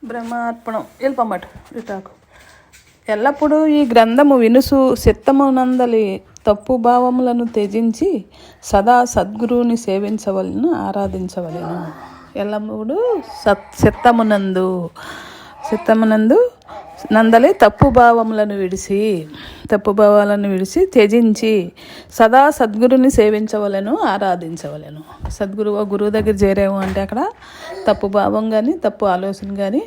బ్రహ్మార్పణం వెళ్ళిపోమాట ఇటాకు ఎల్లప్పుడూ ఈ గ్రంథము వినుసు చిత్తమునందలి తప్పు భావములను త్యజించి సదా సద్గురువుని సేవించవలను ఆరాధించవలను. ఎల్లప్పుడూ చిత్తమునందు నందలి తప్పు భావాలను విడిచి త్యజించి సదా సద్గురుని సేవించవలను ఆరాధించవలను. గురువు దగ్గర చేరేము అంటే అక్కడ తప్పు భావం కానీ తప్పు ఆలోచన కానీ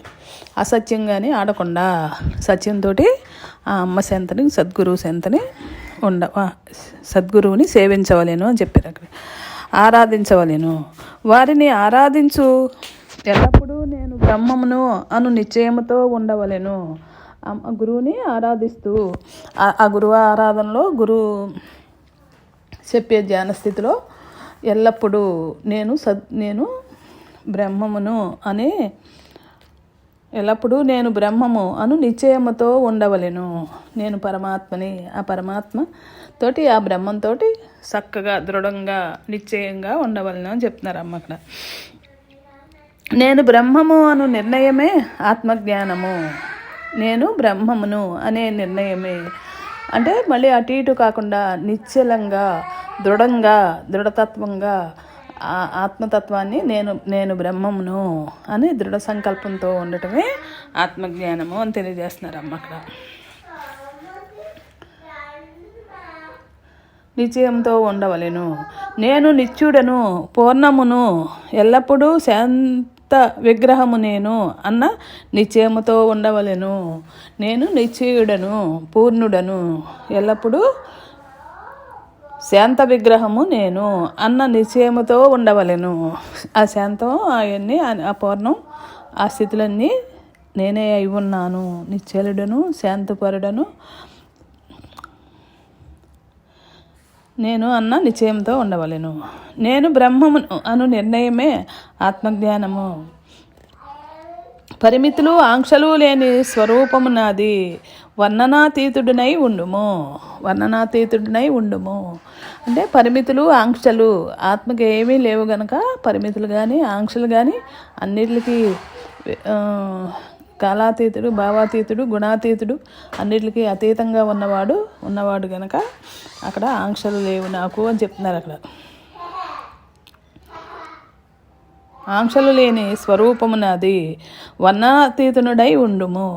అసత్యం కానీ ఆడకుండా సత్యంతో ఆ అమ్మ సెంతని సద్గురువు సెంతని సద్గురువుని సేవించవలేను అని చెప్పారు. అక్కడ ఆరాధించవలేను. వారిని ఆరాధించు ఎల్లప్పుడూ నేను బ్రహ్మమును అను నిశ్చయముతో ఉండవలెను. గురువుని ఆరాధిస్తూ ఆ గురువు ఆరాధనలో గురువు చెప్పే ధ్యాన స్థితిలో ఎల్లప్పుడూ నేను బ్రహ్మమును అనే ఎల్లప్పుడూ నేను బ్రహ్మము అను నిశ్చయముతో ఉండవలెను. నేను పరమాత్మని, ఆ పరమాత్మ తోటి ఆ బ్రహ్మంతో చక్కగా దృఢంగా నిశ్చయంగా ఉండవలను అని చెప్తున్నారు అమ్మ అక్కడ. నేను బ్రహ్మము అను నిర్ణయమే ఆత్మజ్ఞానము. నేను బ్రహ్మమును అనే నిర్ణయమే అంటే మళ్ళీ అటు ఇటు కాకుండా నిశ్చలంగా దృఢతత్వంగా ఆత్మతత్వాన్ని నేను బ్రహ్మమును అని దృఢ సంకల్పంతో ఉండటమే ఆత్మజ్ఞానము అని తెలియజేస్తున్నారు అమ్మ అక్కడ. నిశ్చయంతో ఉండవలెను. నేను నిత్యుడను, పూర్ణమును, ఎల్లప్పుడూ శాంత విగ్రహము నేను అన్న నిశ్చయముతో ఉండవలెను. నేను నిశ్చయుడను, పూర్ణుడను, ఎల్లప్పుడూ శాంత విగ్రహము నేను అన్న నిశ్చయముతో ఉండవలెను. ఆ శాంతం అవన్నీ ఆ పూర్ణం ఆ స్థితులన్నీ నేనే అయి ఉన్నాను. నిశ్చలుడను, శాంతపరుడను నేను అన్న నిశ్చయంతో ఉండవలెను. నేను బ్రహ్మమును అను నిర్ణయమే ఆత్మజ్ఞానము. పరిమితులు ఆంక్షలు లేని స్వరూపము నాది. వర్ణనాతీతుడినై ఉండుము అంటే పరిమితులు ఆంక్షలు ఆత్మకి ఏమీ లేవు గనక పరిమితులు కానీ ఆంక్షలు కానీ అన్నిటికీ కాలాతీతుడు, భావాతీతుడు, గుణాతీతుడు అన్నిటికీ అతీతంగా ఉన్నవాడు గనక అక్కడ ఆంక్షలు లేవు నాకు అని చెప్తున్నారు. అక్కడ ఆంక్షలు లేని స్వరూపము నాది. వర్ణనాతీతునుడై ఉండుము.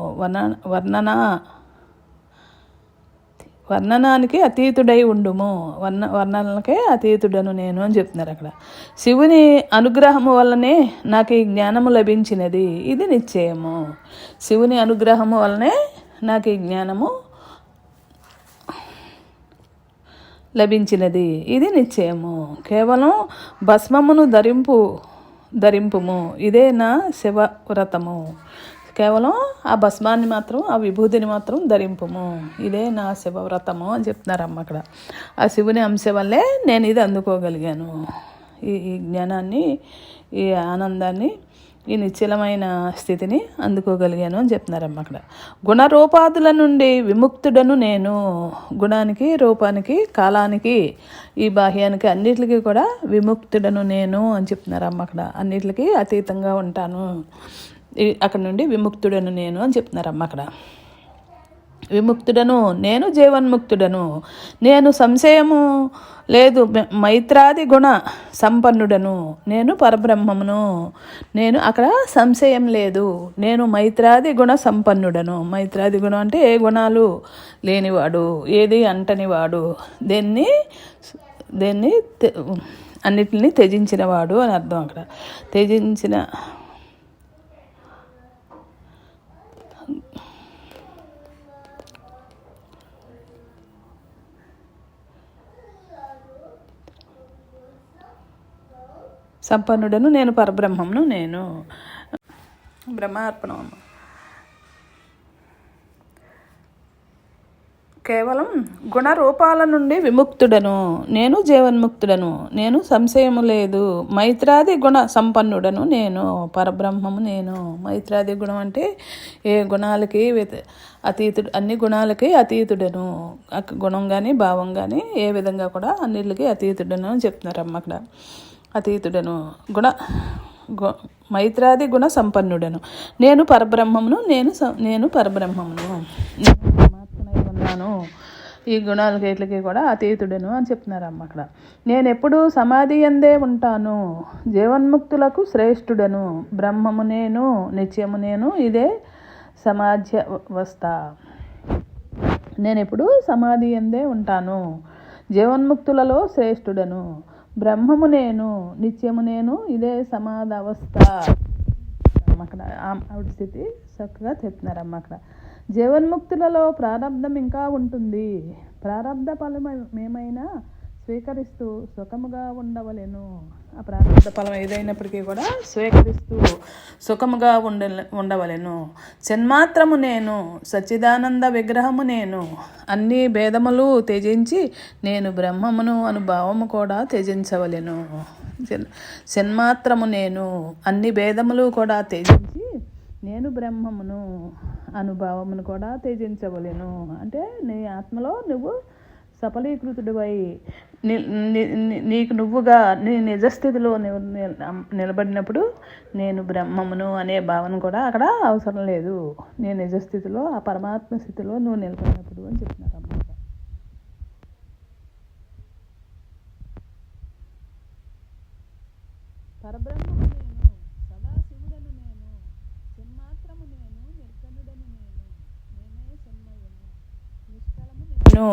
వర్ణనానికి అతీతుడై ఉండుము. వర్ణనలకే అతీతుడను నేను అని చెప్తున్నారు అక్కడ. శివుని అనుగ్రహము వల్లనే నాకు ఈ జ్ఞానము లభించినది, ఇది నిశ్చయము. శివుని అనుగ్రహము వల్లనే నాకు ఈ జ్ఞానము లభించినది, ఇది నిశ్చయము. కేవలం భస్మమును ధరింపుము, ఇదే నా శివవ్రతము. కేవలం ఆ భస్మాన్ని మాత్రం, ఆ విభూతిని మాత్రం ధరింపుము, ఇదే నా శివవ్రతము అని చెప్తున్నారమ్మ అక్కడ. ఆ శివుని అంశ వల్లే నేను ఇది అందుకోగలిగాను. ఈ జ్ఞానాన్ని, ఈ ఆనందాన్ని, ఈ నిశ్చలమైన స్థితిని అందుకోగలిగాను అని చెప్తున్నారమ్మ అక్కడ. గుణరూపాదుల నుండి విముక్తుడను నేను. గుణానికి, రూపానికి, కాలానికి, ఈ బాహ్యానికి అన్నిటికీ కూడా విముక్తుడను నేను అని చెప్తున్నారమ్మ అక్కడ. అన్నిటికీ అతీతంగా ఉంటాను, అక్కడ నుండి విముక్తుడను నేను అని చెప్తున్నారమ్మ అక్కడ. విముక్తుడను నేను, జీవన్ముక్తుడను నేను, సంశయము లేదు, మైత్రాది గుణ సంపన్నుడను నేను, పరబ్రహ్మమును నేను, అక్కడ సంశయం లేదు, నేను మైత్రాది గుణ సంపన్నుడను. మైత్రాది గుణం అంటే ఏ గుణాలు లేనివాడు, ఏది అంటనివాడు, దేన్ని అన్నిటిని త్యజించినవాడు అని అర్థం. అక్కడ త్యజించిన సంపన్నుడను నేను, పరబ్రహ్మమును నేను. బ్రహ్మార్పణం. కేవలం గుణరూపాల నుండి విముక్తుడను నేను, జీవన్ముక్తుడను నేను, సంశయము లేదు, మైత్రాది గుణ సంపన్నుడను నేను, పరబ్రహ్మము నేను. మైత్రాది గుణం అంటే ఏ గుణాలకి అతీతుడు, అన్ని గుణాలకి అతీతుడను. గుణం కానీ భావం కానీ ఏ విధంగా కూడా అన్నిటికీ అతీతుడను అని చెప్తున్నారు అమ్మ అక్కడ. అతీతుడను మైత్రాది గుణ సంపన్నుడను. నేను పరబ్రహ్మమును, నేను పరబ్రహ్మమును, నేను పరమాత్మనై ఉన్నాను, ఈ గుణాలకి వీటికి కూడా అతీతుడను అని చెప్తున్నారమ్మ అక్కడ. నేను ఎప్పుడు సమాధి యందే ఉంటాను, జీవన్ముక్తులకు శ్రేష్ఠుడను, బ్రహ్మము నేను, నిత్యము నేను, ఇదే సమాధ్యవస్థ. నేను ఎప్పుడు సమాధి యందే ఉంటాను, జీవన్ముక్తులలో శ్రేష్ఠుడను, బ్రహ్మము నేను, నిత్యము నేను, ఇదే సమాధవస్థ. అక్కడ ఆవిడ స్థితి చక్కగా చెప్తున్నారమ్మ అక్కడ. జీవన్ముక్తులలో ప్రారంధం ఇంకా ఉంటుంది, ప్రారంధ ఫలం ఏమైనా స్వీకరిస్తూ సుఖముగా ఉండవలెను. ఆ ప్రారంధ ఫలం ఏదైనప్పటికీ కూడా స్వీకరిస్తూ సుఖముగా ఉండవలెను. జన్మాత్రము నేను, సచ్చిదానంద విగ్రహము నేను, అన్ని భేదములు త్యజించి నేను బ్రహ్మమును అను భావము కూడా త్యజించవలెను. జన్మాత్రము నేను, అన్ని భేదములు కూడా త్యజించి నేను బ్రహ్మమును అనుభవమును కూడా త్యజించవలెను. అంటే నీ ఆత్మలో నువ్వు సఫలీకృతుడివై నీకు నువ్వుగా నీ నిజస్థితిలో నిలబడినప్పుడు నేను బ్రహ్మమును అనే భావన కూడా అక్కడ అవసరం లేదు. నీ నిజస్థితిలో ఆ పరమాత్మ స్థితిలో నువ్వు నిలబడినప్పుడు అని చెప్తున్నారు అమ్మ. పరబ్రహ్మము నేను, సదాశివుడను నేను, చిన్మాత్రము నేను, నిర్గణుడను నేను, నేనే చిన్మయము, నిష్కలము నేను,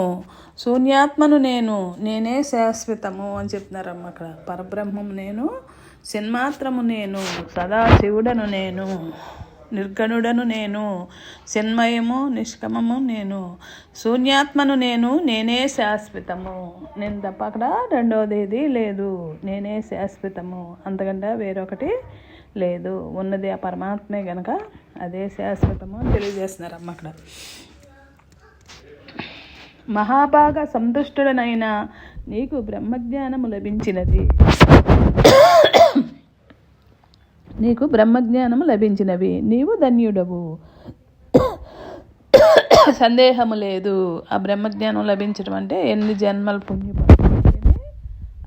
శూన్యాత్మను నేను, నేనే శాశ్వతము అని చెప్తున్నారమ్మ అక్కడ. పరబ్రహ్మము నేను, చిన్మాత్రము నేను, సదాశివుడను నేను, నిర్గణుడను నేను, చిన్మయము నిష్కమము నేను, శూన్యాత్మను నేను, నేనే శాశ్వతము. నేను తప్ప అక్కడ రెండవది ఏది లేదు. నేనే శాశ్వతము, అంతకంటే వేరొకటి లేదు. ఉన్నది ఆ పరమాత్మే గనక అదే శాశ్వతము అని తెలియజేస్తున్నారమ్మ అక్కడ. మహాభాగ సంతుష్టుడనైనా నీకు బ్రహ్మజ్ఞానము లభించినది, నీకు బ్రహ్మజ్ఞానము లభించినవి, నీవు ధన్యుడవు, సందేహము లేదు. ఆ బ్రహ్మజ్ఞానం లభించడం అంటే ఎన్ని జన్మల పుణ్యపడితేనే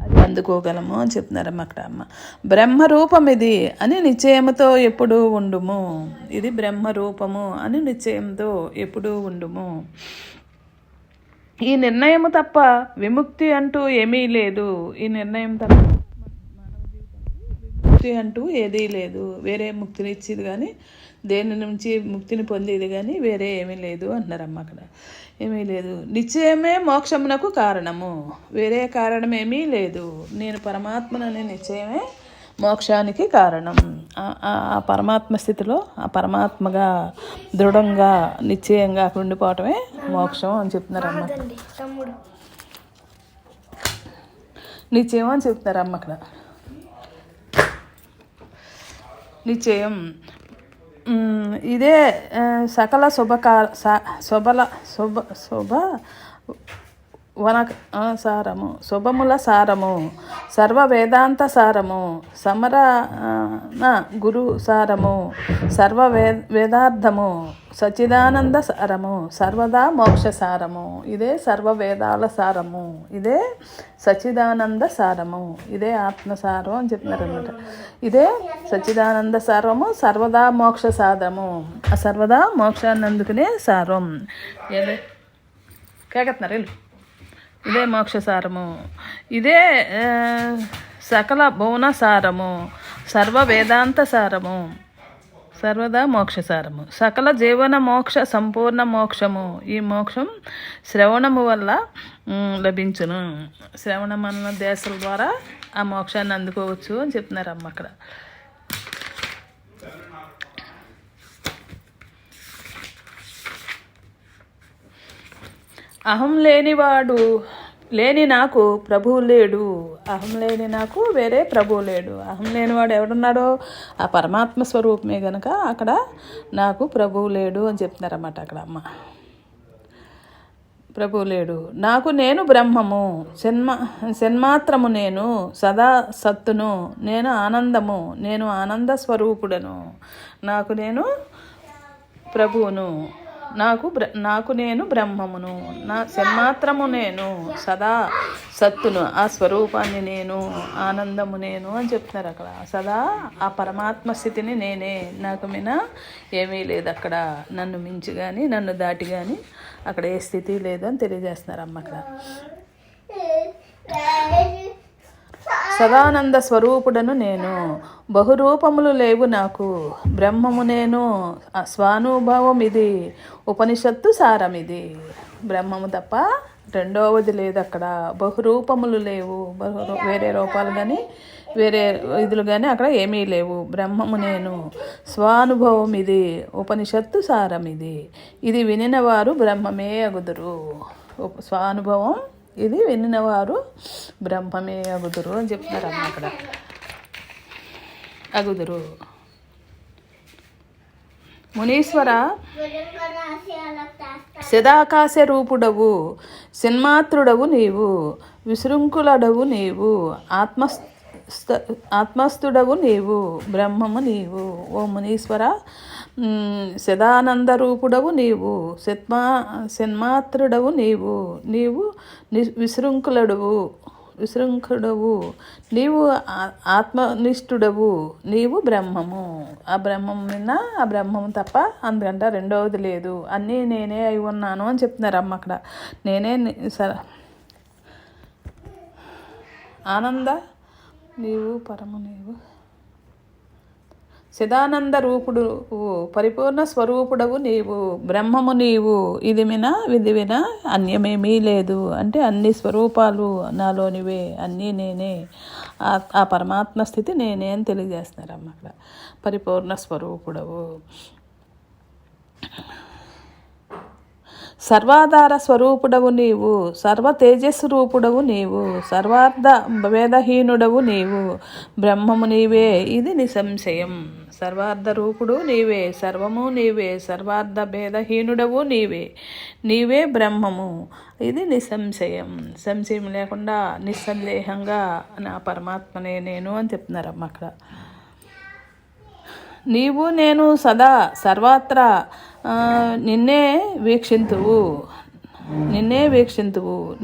అది అందుకోగలము అని చెప్తున్నారమ్మ అక్కడ అమ్మ. బ్రహ్మరూపం ఇది అని నిశ్చయముతో ఎప్పుడూ ఉండుము. ఇది బ్రహ్మరూపము అని నిశ్చయంతో ఎప్పుడూ ఉండుము. ఈ నిర్ణయము తప్ప విముక్తి అంటూ ఏమీ లేదు. ఈ నిర్ణయం తప్ప మానవ జీవితానికి విముక్తి అంటూ ఏదీ లేదు. వేరే ముక్తిని ఇచ్చేది కానీ, దేని నుంచి ముక్తిని పొందేది కానీ వేరే ఏమీ లేదు అంటున్నారమ్మ అక్కడ. ఏమీ లేదు. నిశ్చయమే మోక్షమునకు కారణము, వేరే కారణం ఏమీ లేదు. నేను పరమాత్మననే నిశ్చయమే మోక్షానికి కారణం. ఆ పరమాత్మ స్థితిలో ఆ పరమాత్మగా దృఢంగా నిశ్చయంగా ఉండిపోవటమే మోక్షం అని చెప్తున్నారమ్మ. నిశ్చయం అని చెప్తున్నారమ్మ అక్కడ. నిశ్చయం ఇదే సకల శుభ సారము, శుభముల సారము, సర్వ వేదాంత సారము, సమరణ గురు సారము, సర్వ వేదార్థము, సచ్చిదానంద సారము, సర్వదా మోక్ష సారము. ఇదే సర్వ వేదాల సారము, ఇదే సచ్చిదానంద సారము, ఇదే ఆత్మసారం అని చెప్తున్నారు అన్నమాట. ఇదే సచ్చిదానంద సారము, సర్వదా మోక్ష సారము. ఆ సర్వదా మోక్షాన్ని అందుకునే సారం. ఏదే కేకెత్తున్నారు వీళ్ళు. ఇదే మోక్షసారము, ఇదే సకల భువన సారము, సర్వ వేదాంత సారము, సర్వదా మోక్షసారము, సకల జీవన మోక్ష సంపూర్ణ మోక్షము. ఈ మోక్షం శ్రవణము వల్ల లభించును. శ్రవణం అన్న దేశాల ద్వారా ఆ మోక్షాన్ని అందుకోవచ్చు అని చెప్తున్నారు అమ్మ అక్కడ. అహం లేనివాడు లేని నాకు ప్రభువు లేడు. అహం లేని నాకు వేరే ప్రభువు లేడు. అహం లేనివాడు ఎవడున్నాడో ఆ పరమాత్మ స్వరూపమే గనక అక్కడ నాకు ప్రభువు లేడు అని చెప్తున్నారన్నమాట అక్కడ అమ్మ. ప్రభువు లేడు. నాకు నేను బ్రహ్మము, జన్మాత్రము నేను, సదా సత్తును, నేను ఆనందము, నేను ఆనంద స్వరూపుడను, నాకు నేను ప్రభువును, నాకు నేను బ్రహ్మమును, నా సన్మాత్రము నేను, సదా సత్తును, ఆ స్వరూపాన్ని నేను, ఆనందము నేను అని చెప్తున్నారు అక్కడ. సదా ఆ పరమాత్మ స్థితిని నేనే, నాకు మినా ఏమీ లేదు అక్కడ, నన్ను మించి కానీ నన్ను దాటి కానీ అక్కడ ఏ స్థితి లేదు అని తెలియజేస్తున్నారు అమ్మ అక్కడ. సదానంద స్వరూపుడను నేను, బహురూపములు లేవు నాకు, బ్రహ్మము నేను, స్వానుభవం ఇది, ఉపనిషత్తు సారం ఇది. బ్రహ్మము తప్ప రెండవది లేదు అక్కడ, బహురూపములు లేవు, వేరే రూపాలు కానీ వేరే ఇదులు కానీ అక్కడ ఏమీ లేవు. బ్రహ్మము నేను, స్వానుభవం ఇది, ఉపనిషత్తు సారం ఇది. ఇది వినినవారు బ్రహ్మమే అగుదురు. స్వానుభవం ఇది వినినవారు బ్రహ్మమే అగుదురు అని చెప్తున్నారు అమ్మ అక్కడ. అగుదురు. మునీశ్వర, సదాకాశ రూపుడవు, సిన్మాత్రుడవు నీవు, విశృంఖులుడవు నీవు, ఆత్మస్థుడవు నీవు, బ్రహ్మము నీవు. ఓ మునీశ్వర, సదానంద రూపుడవు నీవు, సన్మాత్రుడవు నీవు, నీవు విశృంఖుడవు, నీవు ఆత్మనిష్ఠుడవు, నీవు బ్రహ్మము. ఆ బ్రహ్మం విన్న ఆ బ్రహ్మము తప్ప అందుకంటే రెండవది లేదు, అన్నీ నేనే అయి ఉన్నాను అని చెప్తున్నారు అమ్మ అక్కడ. నేనే ఆనంద నీవు, పరము నీవు, సదానంద రూపుడు, పరిపూర్ణ స్వరూపుడవు నీవు, బ్రహ్మము నీవు. ఇది వినా అన్యమేమీ లేదు అంటే అన్ని స్వరూపాలు నాలోనివే, అన్నీ నేనే, ఆ పరమాత్మ స్థితి నేనే అని తెలియజేస్తున్నారు అమ్మ అక్కడ. పరిపూర్ణ స్వరూపుడవు, సర్వాధార స్వరూపుడవు నీవు, సర్వ తేజస్సు రూపుడవు నీవు, సర్వార్థ భేదహీనుడవు నీవు, బ్రహ్మము నీవే, ఇది నిసంశయం. సర్వార్థ రూపుడు నీవే, సర్వము నీవే, సర్వార్థ భేదహీనుడవు నీవే, నీవే బ్రహ్మము, ఇది నిసంశయం. సంశయం లేకుండా నిస్సందేహంగా నా పరమాత్మనే నేను అని చెప్తున్నారమ్మ అక్కడ. నీవు నేను సదా సర్వత్రా నిన్నే వీక్షింతువు,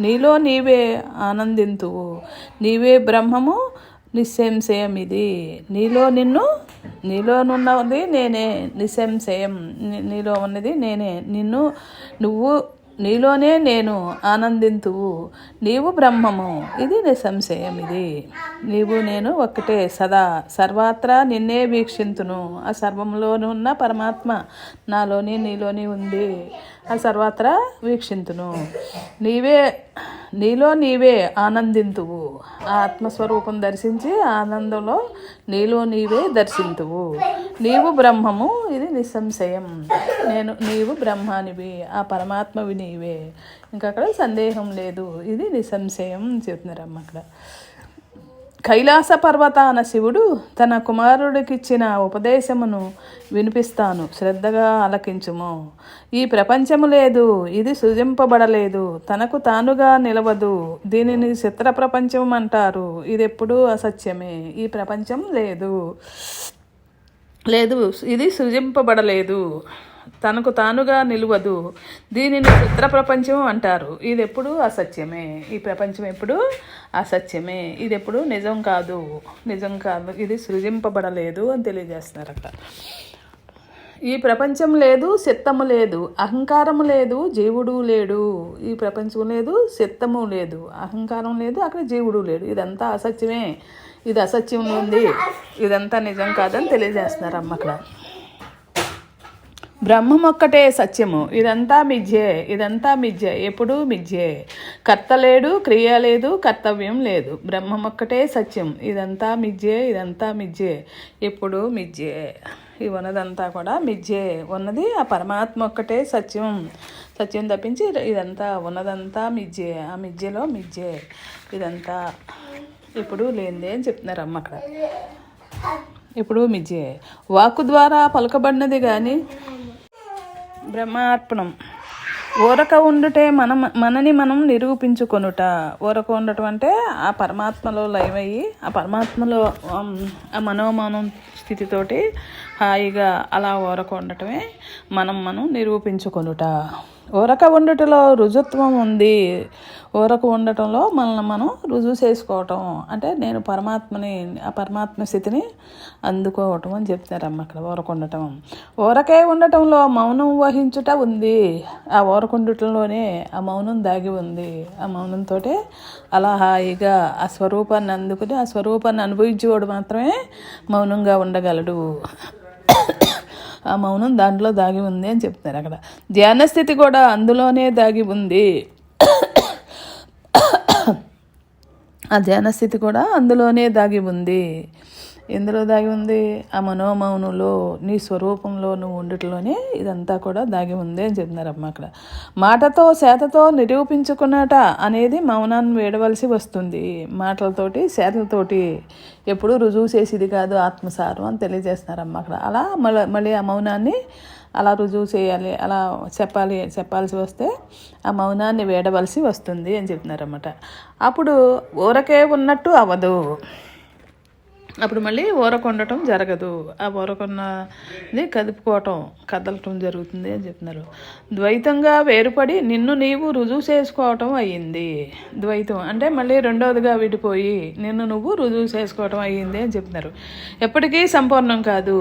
నీలో నీవే ఆనందింతువు, నీవే బ్రహ్మము నిస్సంశయం ఇది. నీలోనున్నది నేనే, నిస్సంశయం, నీలో ఉన్నది నేనే, నువ్వు నీలోనే నేను ఆనందింతువు, నీవు బ్రహ్మము, ఇది నిస్సంశయం ఇది. నీవు నేను ఒక్కటే, సదా సర్వత్రా నిన్నే వీక్షింతును. ఆ సర్వంలోనూ ఉన్న పరమాత్మ నాలోని నీలోని ఉంది, ఆ సర్వత్రా వీక్షింతును. నీలో నీవే ఆనందింతువు, ఆ ఆత్మస్వరూపం దర్శించి ఆనందంలో నీలో నీవే దర్శింతువు. నీవు బ్రహ్మము, ఇది నిస్సంశయం. నీవు బ్రహ్మానివి, ఆ పరమాత్మవి నీవే, ఇంకా అక్కడ సందేహం లేదు, ఇది నిస్సంశయం చెప్తున్నారమ్మ అక్కడ. కైలాస పర్వతాన శివుడు తన కుమారుడికిచ్చిన ఉపదేశమును వినిపిస్తాను, శ్రద్ధగా ఆలకించుము. ఈ ప్రపంచము లేదు, ఇది సృజింపబడలేదు, తనకు తానుగా నిలవదు, దీనిని చిత్ర ప్రపంచం అంటారు, ఇది ఎప్పుడూ అసత్యమే. ఈ ప్రపంచం లేదు, ఇది సృజింపబడలేదు, తనకు తానుగా నిలవదు, దీనిని చిత్ర ప్రపంచం అంటారు, ఇది ఎప్పుడు అసత్యమే. ఈ ప్రపంచం ఎప్పుడు అసత్యమే, ఇది ఎప్పుడు నిజం కాదు, ఇది సృజింపబడలేదు అని తెలియజేస్తున్నారు అక్కడ. ఈ ప్రపంచం లేదు, చిత్తము లేదు, అహంకారము లేదు, జీవుడు లేడు. ఈ ప్రపంచం లేదు, చిత్తము లేదు, అహంకారం లేదు, అక్కడ జీవుడు లేడు, ఇదంతా అసత్యమే, ఇది అసత్యం ఉంది, ఇదంతా నిజం కాదని తెలియజేస్తున్నారు అమ్మ అక్కడ. బ్రహ్మం ఒక్కటే సత్యము, ఇదంతా మిథ్యే, ఎప్పుడూ మిథ్యే. కర్త లేడు, క్రియ లేదు, కర్తవ్యం లేదు, బ్రహ్మం ఒక్కటే సత్యం, ఇదంతా మిథ్యే, ఎప్పుడూ మిథ్యే. ఈ ఉన్నదంతా కూడా మిథ్యే, ఉన్నది ఆ పరమాత్మ ఒక్కటే సత్యం తప్పించి ఇదంతా ఉన్నదంతా మిథ్యే, ఆ మిథ్యలో మిథ్యే, ఇదంతా ఇప్పుడు లేనిదే అని చెప్తున్నారు అమ్మ అక్కడ. ఇప్పుడు మిథ్యే, వాక్కు ద్వారా పలకబడినది కానీ బ్రహ్మార్పణం. ఊరక ఉండుటే మనని మనం నిరూపించుకొనుట. ఊరక ఉండటం అంటే ఆ పరమాత్మలో లయమయ్యి, ఆ పరమాత్మలో ఆ మనోమానం స్థితితోటి హాయిగా అలా ఊరక ఉండటమే మనం నిరూపించుకొనుట. ఊరక ఉండటంలో రుజుత్వం ఉంది. ఊరక ఉండటంలో మనల్ని మనం రుజువు చేసుకోవటం అంటే నేను పరమాత్మని, ఆ పరమాత్మ స్థితిని అందుకోవటం అని చెప్తారమ్మ అక్కడ. ఊరక ఉండటం, ఊరకే ఉండటంలో మౌనం వహించుట ఉంది. ఆ ఊరక ఉండటంలోనే ఆ మౌనం దాగి ఉంది. ఆ మౌనంతో అలా హాయిగా ఆ స్వరూపాన్ని అందుకుని ఆ స్వరూపాన్ని అనుభవించేవాడు మాత్రమే మౌనంగా ఉండగలడు. ఆ మౌనం దాంట్లో దాగి ఉంది అని చెప్తారు అక్కడ. ధ్యాన స్థితి కూడా అందులోనే దాగి ఉంది. ఆ ధ్యాన స్థితి కూడా అందులోనే దాగి ఉంది. ఎందులో దాగి ఉంది? ఆ మనోమౌనులో, నీ స్వరూపంలో నువ్వు ఉండటంలోనే ఇదంతా కూడా దాగి ఉంది అని చెప్తున్నారమ్మ అక్కడ. మాటతో చేతతో నిరూపించుకున్నట అనేది మౌనాన్ని వేడవలసి వస్తుంది. మాటలతోటి చేతలతోటి ఎప్పుడూ రుజువు చేసేది కాదు ఆత్మసారం అని తెలియజేస్తున్నారమ్మ అక్కడ. అలా మళ్ళీ ఆ మౌనాన్ని అలా రుజువు చేయాలి, అలా చెప్పాల్సి వస్తే ఆ మౌనాన్ని వేడవలసి వస్తుంది అని చెప్తున్నారన్నమాట. అప్పుడు ఊరకే ఉన్నట్టు అవ్వదు. అప్పుడు మళ్ళీ ఊరక ఉండటం జరగదు. ఆ ఊరకున్నది కదలటం జరుగుతుంది అని చెప్తున్నారు. ద్వైతంగా వేరుపడి నిన్ను నీవు రుజువు చేసుకోవటం అయ్యింది. ద్వైతం అంటే మళ్ళీ రెండవదిగా విడిపోయి నిన్ను నువ్వు రుజువు చేసుకోవటం అయ్యింది అని చెప్తున్నారు. ఎప్పటికీ సంపూర్ణం కాదు.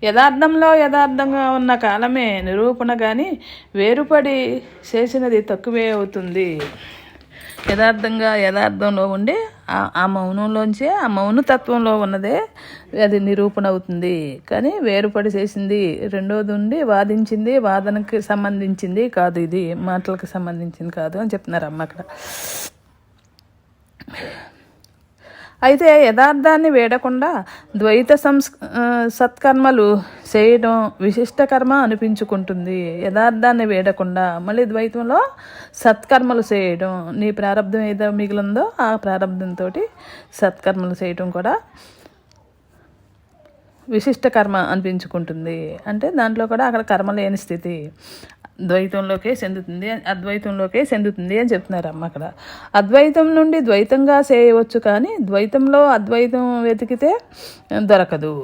యథార్థంగా ఉన్న కాలమే నిరూపణ, కానీ వేరుపడి చేసినది తక్కువే అవుతుంది. యథార్థంలో ఉండి ఆ మౌనంలోంచే, ఆ మౌనతత్వంలో ఉన్నదే అది నిరూపణ అవుతుంది. కానీ వేరుపడి చేసింది, రెండోది ఉండి వాదించింది, వాదనకి సంబంధించింది కాదు, ఇది మాటలకు సంబంధించింది కాదు అని చెప్తున్నారు అమ్మ అక్కడ. అయితే యథార్థాన్ని వేడకుండా ద్వైత సత్కర్మలు చేయడం విశిష్ట కర్మ అనిపించుకుంటుంది. యథార్థాన్ని వేడకుండా మళ్ళీ ద్వైతంలో సత్కర్మలు చేయడం, నీ ప్రారంధం ఏదో మిగిలిందో ఆ ప్రారంధంతో సత్కర్మలు చేయడం కూడా విశిష్ట కర్మ అనిపించుకుంటుంది. అంటే దాంట్లో కూడా అక్కడ కర్మ లేని స్థితి అద్వైతంలోకే చెందుతుంది అని చెప్తున్నారు అమ్మ అక్కడ. అద్వైతం నుండి ద్వైతంగా చేయవచ్చు, కానీ ద్వైతంలో అద్వైతం వెతికితే దొరకదు.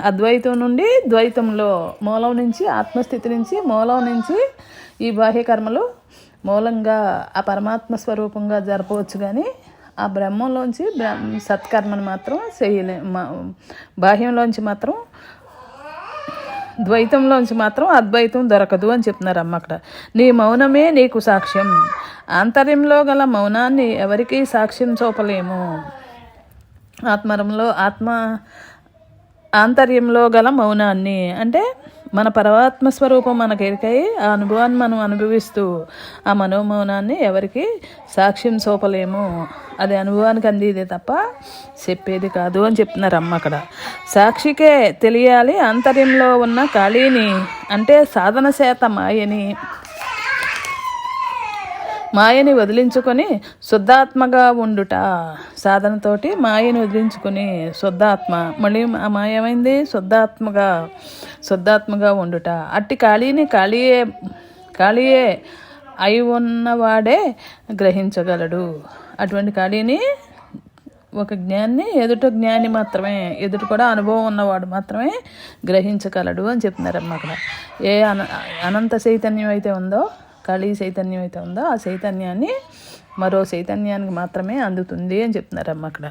అద్వైతం నుండి ద్వైతంలో, మూలం నుంచి, ఆత్మస్థితి నుంచి, మూలం నుంచి ఈ బాహ్యకర్మలు మూలంగా ఆ పరమాత్మ స్వరూపంగా జరపవచ్చు, కానీ ఆ బ్రహ్మంలోంచి సత్కర్మను మాత్రం బాహ్యంలోంచి మాత్రం, ద్వైతంలోంచి మాత్రం అద్వైతం దొరకదు అని చెప్తున్నారు అమ్మ అక్కడ. నీ మౌనమే నీకు సాక్ష్యం. ఆంతర్యంలో గల మౌనాన్ని ఎవరికీ సాక్ష్యం చూపలేము. ఆంతర్యంలో గల మౌనాన్ని అంటే మన పరమాత్మ స్వరూపం మనకు ఎరికై ఆ అనుభవాన్ని మనం అనుభవిస్తూ ఆ మనోమౌనాన్ని ఎవరికి సాక్ష్యం చూపలేము. అది అనుభవానికి అందేదే తప్ప చెప్పేది కాదు అని చెప్తున్నారు అమ్మ అక్కడ. సాక్షికే తెలియాలి ఆంతర్యంలో ఉన్న ఖాళీని, అంటే సాధన చేత మాయని వదిలించుకొని శుద్ధాత్మగా ఉండుట. సాధనతోటి మాయని వదిలించుకొని శుద్ధాత్మ, మళ్ళీ ఆ మాయ ఏమైంది? శుద్ధాత్మగా ఉండుట. అట్టి ఖాళీయే అయి ఉన్నవాడే గ్రహించగలడు. అటువంటి ఖాళీని ఒక జ్ఞాని మాత్రమే, ఎదుట కూడా అనుభవం ఉన్నవాడు మాత్రమే గ్రహించగలడు అని చెప్తున్నారమ్మ అక్కడ. ఏ అనంత చైతన్యం అయితే ఉందో, ఖాళీ చైతన్యం అయితే ఉందో, ఆ చైతన్యాన్ని మరో చైతన్యానికి మాత్రమే అందుతుంది అని చెప్తున్నారమ్మ అక్కడ.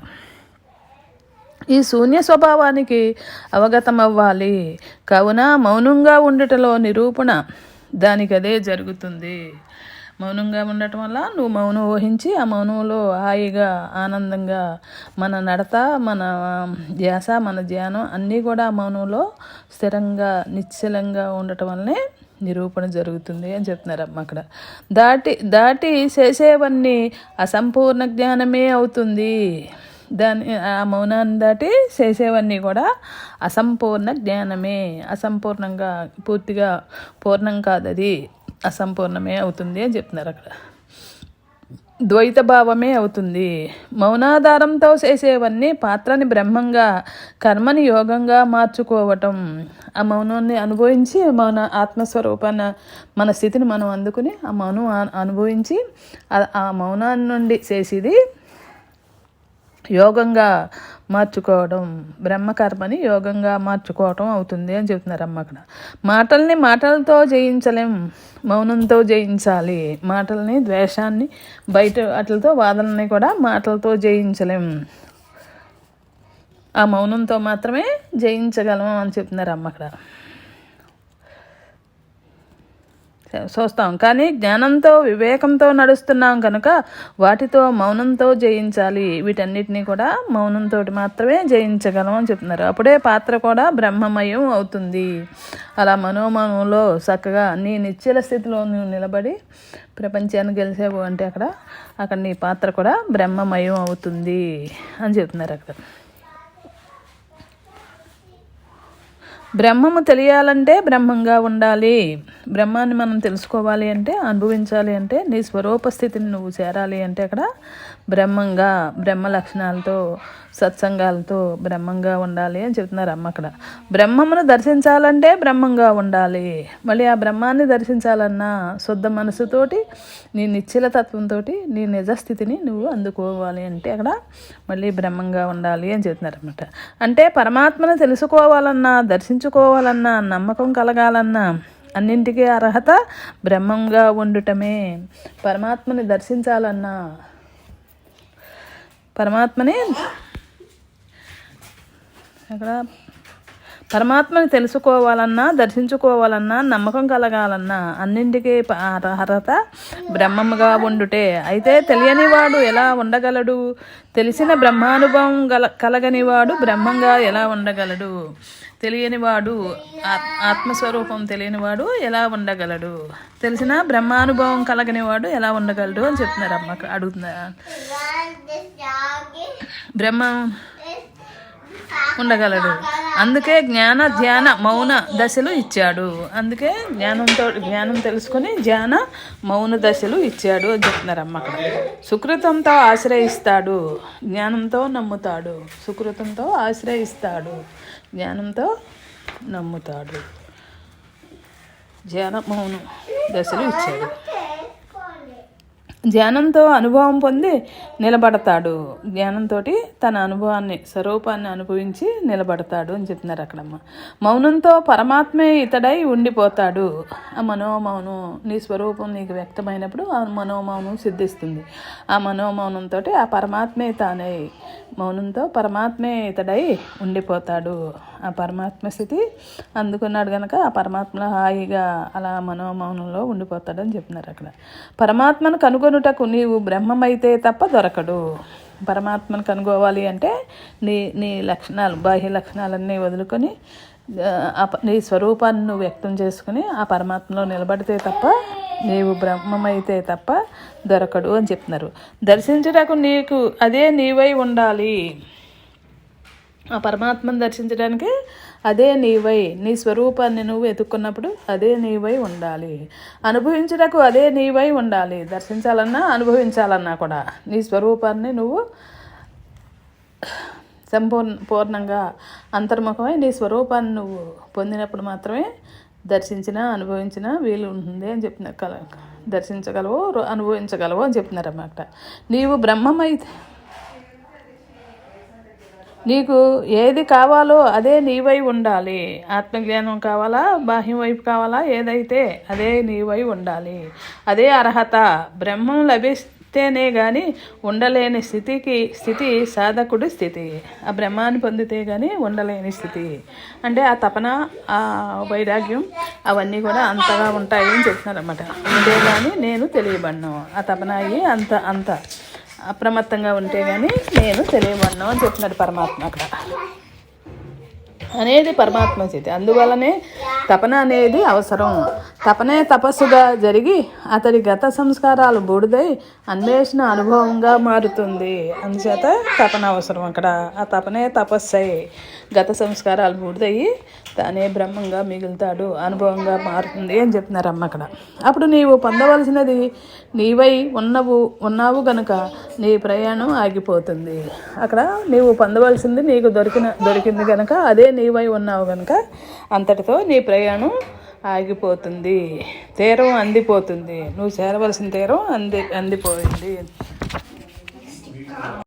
ఈ శూన్య స్వభావానికి అవగతం అవ్వాలి. కావున మౌనంగా ఉండటంలో నిరూపణ దానికి అదే జరుగుతుంది. మౌనంగా ఉండటం వల్ల నువ్వు మౌనం ఊహించి ఆ మౌనంలో హాయిగా ఆనందంగా మన నడత, మన ధ్యాస, మన ధ్యానం అన్నీ కూడా మౌనంలో స్థిరంగా నిశ్చలంగా ఉండటం వల్లనే నిరూపణ జరుగుతుంది అని చెప్తున్నారమ్మ అక్కడ. దాటి చేసేవన్నీ అసంపూర్ణ జ్ఞానమే అవుతుంది. ఆ మౌనాన్ని దాటి చేసేవన్నీ కూడా అసంపూర్ణ జ్ఞానమే. అసంపూర్ణంగా, పూర్తిగా పూర్ణం కాదు, అది అసంపూర్ణమే అవుతుంది అని చెప్తున్నారు అక్కడ. ద్వైత భావమే అవుతుంది. మౌనాధారంతో చేసేవన్నీ పాత్రని బ్రహ్మంగా, కర్మని యోగంగా మార్చుకోవటం. ఆ మౌనాన్ని అనుభవించి ఆత్మస్వరూపాన్ని, మన స్థితిని మనం అందుకుని ఆ మౌనం అనుభవించి ఆ మౌనాన్ని నుండి చేసేది యోగంగా మార్చుకోవడం, బ్రహ్మకర్మని యోగంగా మార్చుకోవటం అవుతుంది అని చెప్తున్నారు అమ్మ అక్కడ. మాటల్ని మాటలతో జయించలేం, మౌనంతో జయించాలి. మాటల్ని, ద్వేషాన్ని, బయట వాటితో వాదనని కూడా మాటలతో జయించలేం, ఆ మౌనంతో మాత్రమే జయించగలం అని చెప్తున్నారు అమ్మ అక్కడ. చూస్తాం కానీ జ్ఞానంతో, వివేకంతో నడుస్తున్నాం కనుక వాటితో మౌనంతో జయించాలి. వీటన్నిటినీ కూడా మౌనంతో మాత్రమే జయించగలం అని చెప్తున్నారు. అప్పుడే పాత్ర కూడా బ్రహ్మమయం అవుతుంది. అలా మనోమనంలో చక్కగా నీ నిశ్చల స్థితిలో నువ్వు నిలబడి ప్రపంచాన్ని గెలిచావు అంటే అక్కడ నీ పాత్ర కూడా బ్రహ్మమయం అవుతుంది అని చెప్తున్నారు అక్కడ. బ్రహ్మము తెలియాలంటే బ్రహ్మంగా ఉండాలి. బ్రహ్మాన్ని మనం తెలుసుకోవాలి అంటే, అనుభవించాలి అంటే, నీ స్వరూప స్థితిని నువ్వు చేరాలి అంటే అక్కడ బ్రహ్మంగా, బ్రహ్మ లక్షణాలతో, సత్సంగాలతో బ్రహ్మంగా ఉండాలి అని చెప్తున్నారు అమ్మ అక్కడ. బ్రహ్మమును దర్శించాలంటే బ్రహ్మంగా ఉండాలి. మళ్ళీ ఆ బ్రహ్మాన్ని దర్శించాలన్నా శుద్ధ మనసుతోటి, నీ నిశ్చల తత్వంతో నీ నిజస్థితిని నువ్వు అందుకోవాలి అంటే అక్కడ మళ్ళీ బ్రహ్మంగా ఉండాలి అని చెప్తున్నారు అన్నమాట. అంటే పరమాత్మను తెలుసుకోవాలన్నా, దర్శించుకోవాలన్నా, నమ్మకం కలగాలన్నా అన్నింటికీ అర్హత బ్రహ్మంగా ఉండటమే. పరమాత్మని దర్శించాలన్నా, పరమాత్మని తెలుసుకోవాలన్నా, దర్శించుకోవాలన్నా, నమ్మకం కలగాలన్నా అన్నింటికీ అర్హత బ్రహ్మముగా ఉండుటే. అయితే తెలియనివాడు ఎలా ఉండగలడు? తెలిసిన బ్రహ్మానుభవం కలగనివాడు బ్రహ్మంగా ఎలా ఉండగలడు? తెలియనివాడు, ఆత్మస్వరూపం తెలియనివాడు ఎలా ఉండగలడు? తెలిసిన బ్రహ్మానుభవం కలగనివాడు ఎలా ఉండగలడు అని చెప్తున్నారు అమ్మ అడుగుతున్నా. బ్రహ్మ ఉండగలడు. అందుకే జ్ఞాన, ధ్యాన, మౌన దశలు ఇచ్చాడు. అందుకే జ్ఞానం తెలుసుకుని ధ్యాన, మౌన దశలు ఇచ్చాడు అని చెప్తున్నారు అమ్మ అక్కడ. సుకృతంతో ఆశ్రయిస్తాడు, జ్ఞానంతో నమ్ముతాడు. సుకృతంతో ఆశ్రయిస్తాడు, జ్ఞానంతో నమ్ముతాడు. ధ్యాన, మౌన దశలు ఇచ్చాడు. ధ్యానంతో అనుభవం పొంది నిలబడతాడు. జ్ఞానంతో తన అనుభవాన్ని, స్వరూపాన్ని అనుభవించి నిలబడతాడు అని చెప్తున్నారు అక్కడమ్మ. మౌనంతో పరమాత్మే ఇతడై ఉండిపోతాడు. ఆ మనోమౌనం, నీ స్వరూపం నీకు వ్యక్తమైనప్పుడు ఆ మనోమౌనం సిద్ధిస్తుంది. ఆ మనోమౌనంతో ఆ పరమాత్మే తానై, మౌనంతో పరమాత్మే ఇతడై ఉండిపోతాడు. ఆ పరమాత్మ స్థితి అందుకున్నాడు కనుక ఆ పరమాత్మలో హాయిగా అలా మనోమౌనంలో ఉండిపోతాడని చెప్తున్నారు అక్కడ. పరమాత్మను కనుగొనుటకు నీవు బ్రహ్మమైతే తప్ప దొరకడు. పరమాత్మను కనుగోవాలి అంటే నీ లక్షణాలు, బాహ్య లక్షణాలన్నీ వదులుకొని నీ స్వరూపాన్ని నువ్వు వ్యక్తం చేసుకుని ఆ పరమాత్మలో నిలబడితే తప్ప, నీవు బ్రహ్మమైతే తప్ప దొరకడు అని చెప్తున్నారు. దర్శించుటకు నీకు అదే నీవై ఉండాలి. ఆ పరమాత్మను దర్శించడానికి అదే నీవై, నీ స్వరూపాన్ని నువ్వు వెతుక్కున్నప్పుడు అదే నీవై ఉండాలి. అనుభవించుటకు అదే నీవై ఉండాలి. దర్శించాలన్నా, అనుభవించాలన్నా కూడా నీ స్వరూపాన్ని నువ్వు పూర్ణంగా అంతర్ముఖమై నీ స్వరూపాన్ని నువ్వు పొందినప్పుడు మాత్రమే దర్శించినా, అనుభవించినా వీలు ఉంటుంది అని చెప్తున్నారు. దర్శించగలవు, అనుభవించగలవు అని చెప్తున్నారు అన్నమాట. నీవు బ్రహ్మమైతే నీకు ఏది కావాలో అదే నీవై ఉండాలి. ఆత్మజ్ఞానం కావాలా, బాహ్యం వైపు కావాలా, ఏదైతే అదే నీవై ఉండాలి. అదే అర్హత. బ్రహ్మం లభిస్తేనే కానీ ఉండలేని స్థితి సాధకుడి స్థితి. ఆ బ్రహ్మాన్ని పొందితే కానీ ఉండలేని స్థితి. అంటే ఆ తపన, ఆ వైరాగ్యం అవన్నీ కూడా అంతగా ఉంటాయి అని చెప్తున్నారు అన్నమాట. ఉంటే కానీ నేను తెలియబడను. ఆ తపన అయ్యి అంత అప్రమత్తంగా ఉంటే కానీ నేను తెలియబడను అని చెప్తున్నాడు పరమాత్మ అక్కడ. అనేది పరమాత్మ స్థితి. అందువల్లనే తపన అనేది అవసరం. తపనే తపస్సుగా జరిగి అతడి గత సంస్కారాలు బూడిదై అన్వేషణ అనుభవంగా మారుతుంది. అందుచేత తపన అవసరం అక్కడ. ఆ తపనే తపస్సై గత సంస్కారాలు బూడిదయ్యి తానే బ్రహ్మంగా మిగులుతాడు, అనుభవంగా మారుతుంది అని చెప్తున్నారు అమ్మ అక్కడ. అప్పుడు నీవు పొందవలసినది నీవై ఉన్నావు గనుక నీ ప్రయాణం ఆగిపోతుంది. అక్కడ నీవు పొందవలసింది నీకు దొరికింది కనుక, అదే నీవై ఉన్నావు కనుక అంతటితో నీ ప్రయాణం ఆగిపోతుంది. తీరం అందిపోతుంది. నువ్వు చేరవలసిన తీరం అందిపోయింది.